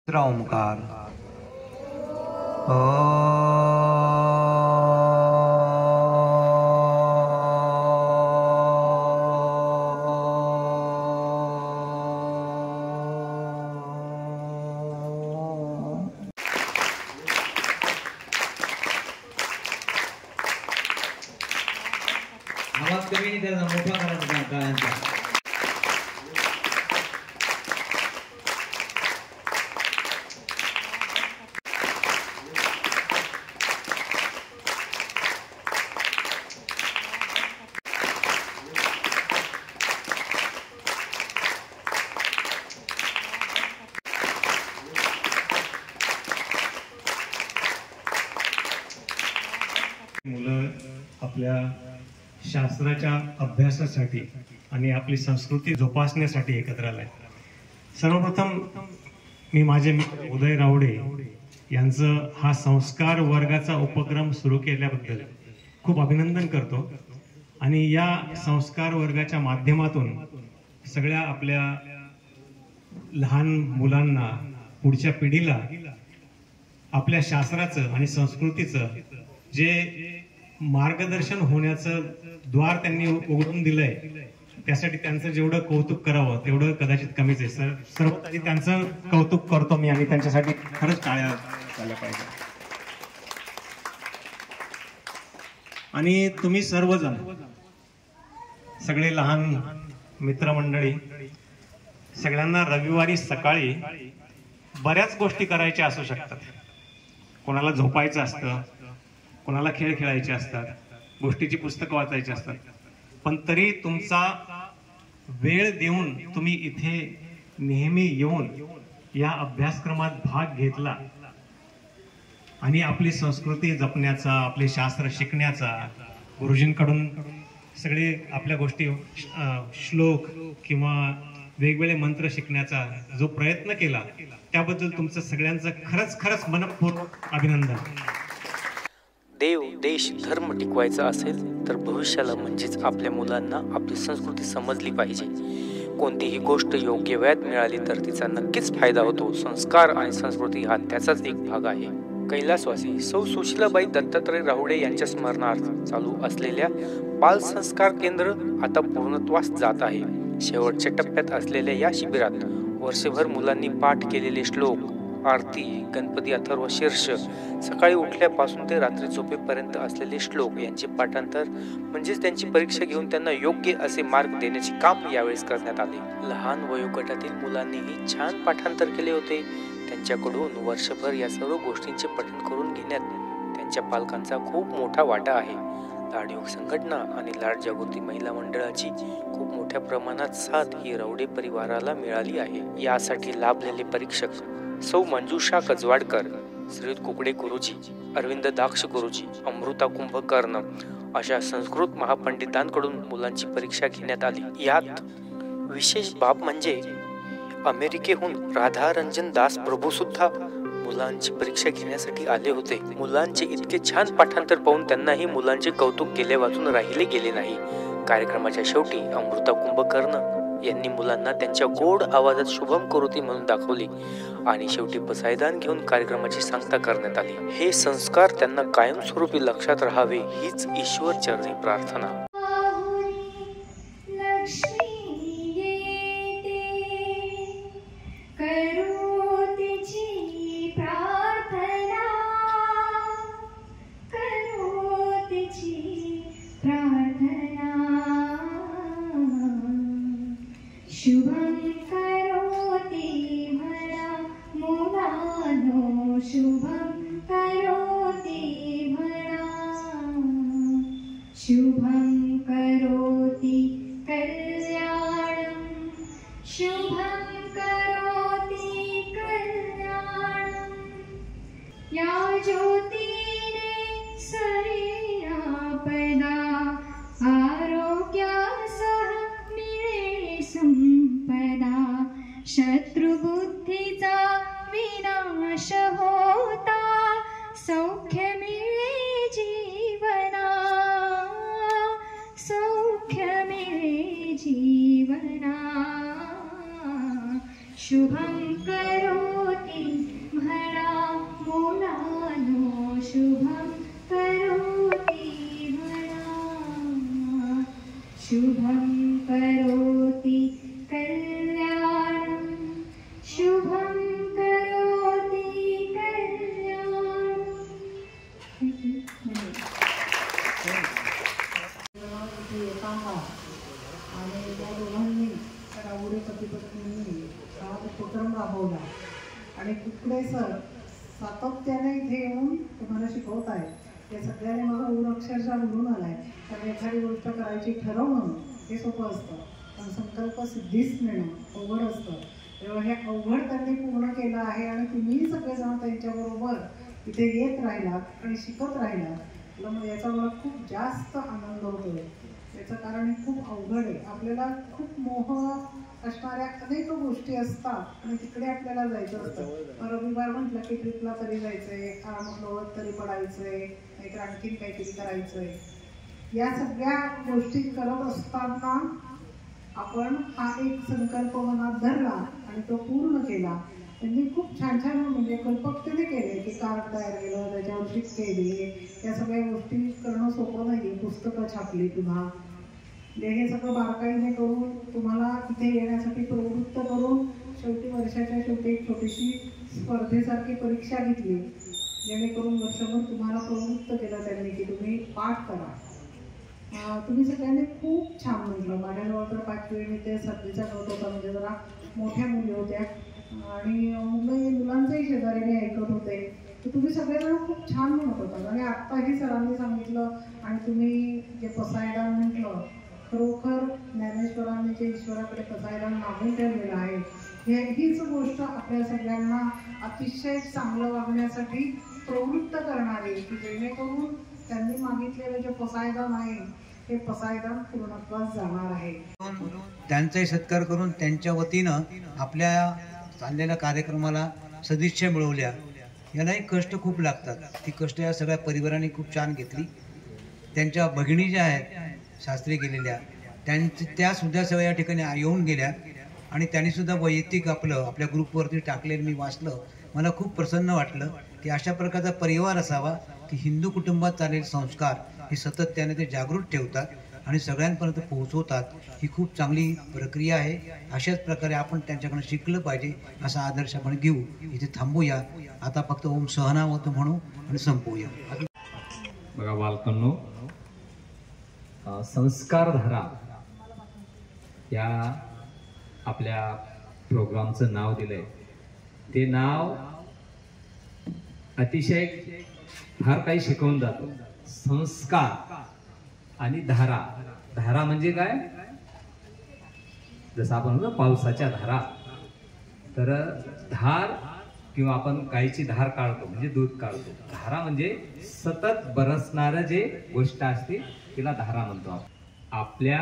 दुसरा ओंकार आवाज कमी नाही त्याला मोठा करायचा काळ्यांचा. मुलं आपल्या शास्त्राच्या अभ्यासासाठी आणि आपली संस्कृती जोपासण्यासाठी एकत्र आलाय. सर्वप्रथम मी माझे मित्र उदय रावडे यांचं हा संस्कार वर्गाचा उपक्रम सुरू केल्याबद्दल खूप अभिनंदन करतो. आणि या संस्कार वर्गाच्या माध्यमातून सगळ्या आपल्या लहान मुलांना, पुढच्या पिढीला आपल्या शास्त्राचं आणि संस्कृतीचं जे मार्गदर्शन होण्याचं द्वार त्यांनी उघडून दिलंय, त्यासाठी त्यांचं जेवढं कौतुक करावं तेवढं कदाचित कमीच आहे. सर्वात आधी त्यांचं कौतुक करतो मी आणि त्यांच्यासाठी खरंच टाळ्या झाल्या पाहिजे. आणि तुम्ही सर्वजण सगळे लहान मित्रमंडळी, सगळ्यांना रविवारी सकाळी बऱ्याच गोष्टी करायच्या असू शकतात. कोणाला झोपायचं असतं, कोणाला खेळ खेळायचे असतात, गोष्टीची पुस्तकं वाचायची असतात, पण तरी तुमचा वेळ देऊन तुम्ही इथे नेहमी येऊन या अभ्यासक्रमात भाग घेतला आणि आपली संस्कृती जपण्याचा, आपले शास्त्र शिकण्याचा, गुरुजींकडून सगळे आपल्या गोष्टी, श्लोक किंवा वेगवेगळे मंत्र शिकण्याचा जो प्रयत्न केला, त्याबद्दल तुमचं सगळ्यांचं खरंच मनपूर्वक अभिनंदन. देव, देश, धर्म टिकवायचा असेल तर भविष्याला म्हणजेच आपल्या मुलांना आपली संस्कृती समजली पाहिजे. कोणतीही गोष्ट योग्य वेळात मिळाली तर तिचा नक्कीच फायदा होतो. संस्कार आणि संस्कृती हा त्याचाच एक भाग आहे. कैलासवासी सौ सुशीलाबाई दत्तात्रय राहुडे यांच्या स्मरणार्थ चालू असलेल्या बाल संस्कार केंद्र आता पूर्णत्वास जात आहे. शेवटच्या टप्प्यात असलेल्या या शिबिरात वर्षभर मुलांनी पाठ केलेले श्लोक, आरती, गणपती अथर्व शीर्ष, सकाळी उठल्यापासून ते रात्री झोपेपर्यंत असलेले श्लोक यांचे पाठांतर म्हणजेच त्यांची परीक्षा घेऊन त्यांना योग्य असे मार्ग देण्याचे काम यावेळेस करण्यात आले. लहान वयोगटातील मुलांनीही छान पाठांतर केले होते. त्यांच्याकडून वर्षभर या सर्व गोष्टींचे पठण करून घेण्यात त्यांच्या पालकांचा खूप मोठा वाटा आहे. लाडयोग संघटना आणि लाड जागृती महिला मंडळाची खूप मोठ्या प्रमाणात साथ ही रावडे परिवाराला मिळाली आहे. यासाठी लाभलेले परीक्षक सौ मंजुषा कजवाडकर, श्रीयुत कुकडे गुरुजी, अरविंद दाक्ष गुरुजी, अमृता कुंभकर्ण अशा संस्कृत महापंडितांकडून मुलांची परीक्षा घेण्यात आली. यात विशेष बाब म्हणजे अमेरिकेहून राधारंजन दास प्रभू सुद्धा मुलांची परीक्षा घेण्यासाठी आले होते. मुलांचे इतके छान पाठांतर पाहून त्यांनाही मुलांचे कौतुक केले वाचून राहिले गेले नाही. कार्यक्रमाच्या शेवटी अमृता कुंभकर्ण यांनी मुलांना त्यांच्या गोड आवाजात शुभम करोती म्हणून दाखवली आणि शेवटी पसायदान घेऊन कार्यक्रमाची सांगता करण्यात आली. हे संस्कार त्यांना कायमस्वरूपी लक्षात राहावे हीच ईश्वर चरणी प्रार्थना. शुभं करोति भला मुलानो, शुभं करोति भला, शुभं करोति कल्याणं, शुभं करोति कल्याणं. या ज्योतीने सरी आपदा आरोग्यासह मिळे संपदा. शत्रुबुद्धीचा विनाश होता, सौख्य मिळे जीवना, सौख्य मिळे जीवना. शुभं करोति आणि कुकडे सर सातत्याने इथे येऊन तुम्हाला शिकवत आहेत. ते सगळ्यांनी माझा ऊर अक्षरशः उडून आलाय. कारण एखादी गोष्ट करायची ठरवणं हे सोपं असतं, पण संकल्प सिद्धीच नेणं अवघड असतं. तेव्हा हे अवघड त्यांनी पूर्ण केलं आहे आणि तुम्ही सगळेजण त्यांच्याबरोबर इथे येत राहिलात आणि शिकत राहिलात. याचा मला खूप जास्त आनंद होतोय. याचं कारण खूप अवघड आहे. आपल्याला खूप मोह असणाऱ्या अनेक गोष्टी असतात आणि तिकडे आपल्याला जायचं असतं. रविवार म्हटलं की ट्रिपला तरी जायचंय, आरामात तरी पडायचंय, नाहीतर आणखीन काहीतरी करायचंय. या सगळ्या गोष्टी करत असताना आपण हा एक संकल्प मनात धरला आणि तो पूर्ण केला. त्यांनी खूप छान छान म्हणजे कल्पकतेने केले की कार्ड तयार केलं, त्याच्यावर शिक्के दिले. या सगळ्या गोष्टी करणं सोपं नाही. पुस्तकं छापली पुन्हा. हे सगळं बारकाईने करून तुम्हाला इथे येण्यासाठी प्रवृत्त करून शेवटी वर्षाच्या शेवटी एक छोटीशी स्पर्धेसारखी परीक्षा घेतली, जेणेकरून वर्षभर तुम्हाला प्रवृत्त केलं त्यांनी की तुम्ही पाठ करा. तुम्ही सगळ्यांनी खूप छान म्हटलं. माझ्याजवळ तर 5वी मी ते 7वीचा गट होता, म्हणजे जरा मोठ्या मुली होत्या आणि मुलांचंही शेजारीने ऐकत होते. तर तुम्ही सगळेजण खूप छान म्हणत होता. आणि आत्ताही सरांनी सांगितलं आणि तुम्ही जे पसायदान म्हटलं, खरोखर ज्ञानेश्वरांनी जे ईश्वराकडे पसायदान मागून ठेवलेलं आहे, हीच गोष्ट आपल्या सगळ्यांना अतिशय चांगलं वागण्यासाठी प्रवृत्त करणारी, की जेणेकरून त्यांनी मागितलेलं जे पसायदान आहे हे पसायदान पूर्णत्वास जाणार आहे. त्यांचाही सत्कार करून त्यांच्या वतीनं आपल्या चाललेल्या कार्यक्रमाला सदिच्छा मिळवल्या. यालाही कष्ट खूप लागतात. ती कष्ट या सगळ्या परिवाराने खूप छान घेतली. त्यांच्या भगिनी ज्या आहेत शास्त्री गेलेल्या, त्यासुद्धा सगळ्या या ठिकाणी येऊन गेल्या आणि त्यांनीसुद्धा वैयक्तिक आपल्या ग्रुपवरती टाकलेलं मी वाचलं. मला खूप प्रसन्न वाटलं की अशा प्रकारचा परिवार असावा की हिंदू कुटुंबात चाललेले संस्कार हे सातत्याने ते जागृत ठेवतात आणि सगळ्यांपर्यंत पोहोचवतात. ही खूप चांगली प्रक्रिया आहे. अशाच प्रकारे आपण त्यांच्याकडून शिकलं पाहिजे असा आदर्श आपण घेऊ. इथे थांबूया. आता फक्त ओम सहनावत म्हणू आणि संपवूया. बघा बालकांनो, संस्कारधारा या आपल्या प्रोग्रामचं नाव दिलंय. ते नाव अतिशय फार काही शिकवून जातो. संस्कार आणि धारा. धारा म्हणजे काय? जसं आपण म्हणतो पावसाच्या धारा. तर धार किंवा आपण गायीची धार काढतो म्हणजे दूध काढतो. धारा म्हणजे सतत बरसणारं जे गोष्ट असते तिला धारा म्हणतो आपण. आपल्या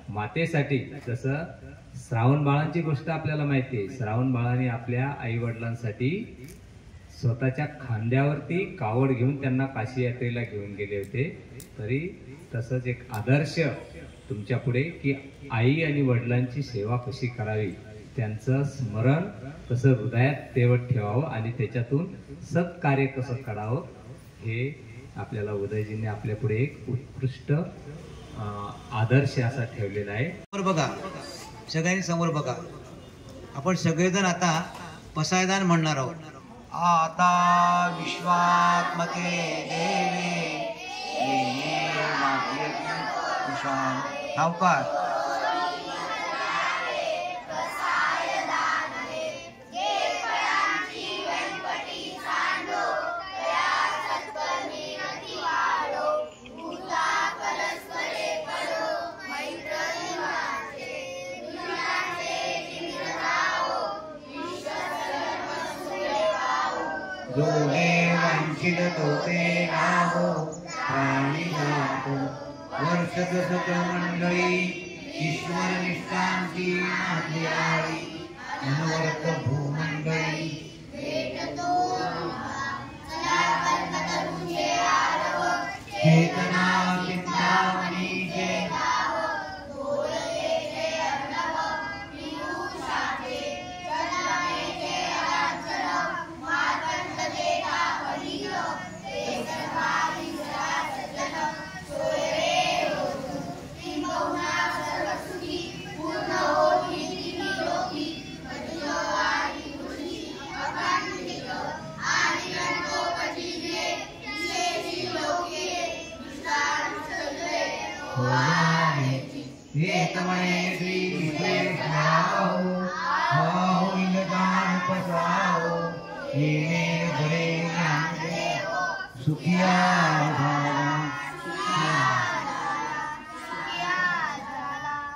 मातेसाठी जसं श्रावण बाळांची गोष्ट आपल्याला माहिती आहे. श्रावण बाळाने आपल्या आई वडिलांसाठी स्वतःच्या खांद्यावरती कावड घेऊन त्यांना काशी यात्रेला घेऊन गेले होते. तरी तसंच एक आदर्श तुमच्या पुढे की आई आणि वडिलांची सेवा कशी करावी, त्यांचं स्मरण कसं हृदयात तेवत ठेवावं आणि त्याच्यातून सत्कार्य कसं करावं, हे आपल्याला उदयजींनी आपल्या पुढे एक उत्कृष्ट आदर्श असा ठेवलेला आहे. समोर बघा, सगळ्यांनी समोर बघा. आपण सगळेजण आता पसायदान म्हणणार आहोत. आता विश्वात्मके देवे सावकार. जो वंचित तोते नाहो प्राणी जातो. वर्ष दशक मंडळी ईश्वर निष्ठांची मांदियाळी मनवर्त भूमंडळी चेतना चिंतामणी जे एकमय श्री विशेष नाहो, हाहो इंद्रदान पसाहो. येणे बरे सुखिया झाला.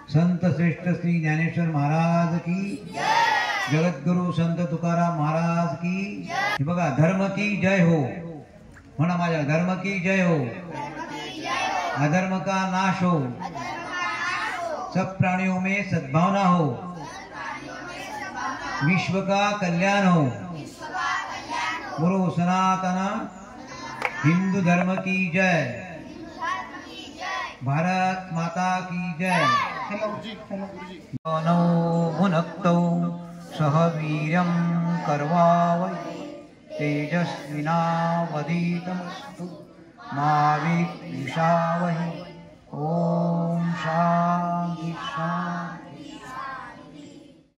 संत श्रेष्ठ श्री ज्ञानेश्वर महाराज की, जगद्गुरु संत तुकाराम महाराज की. हे बघा, धर्म की जय हो म्हणा माझ्या, धर्म की जय हो. अधर्म का नाश हो, सब प्राणियों में सद्भावना हो, विश्व का कल्याण हो. गुरु सनातन हिंदू धर्म की जय. भारत माता की जय. नौ भुनक्तौ सह वीर्यं कर्वावै तेजस्विनावधीतमस्तु मा विद्विषावहै. ओम शांति शांति.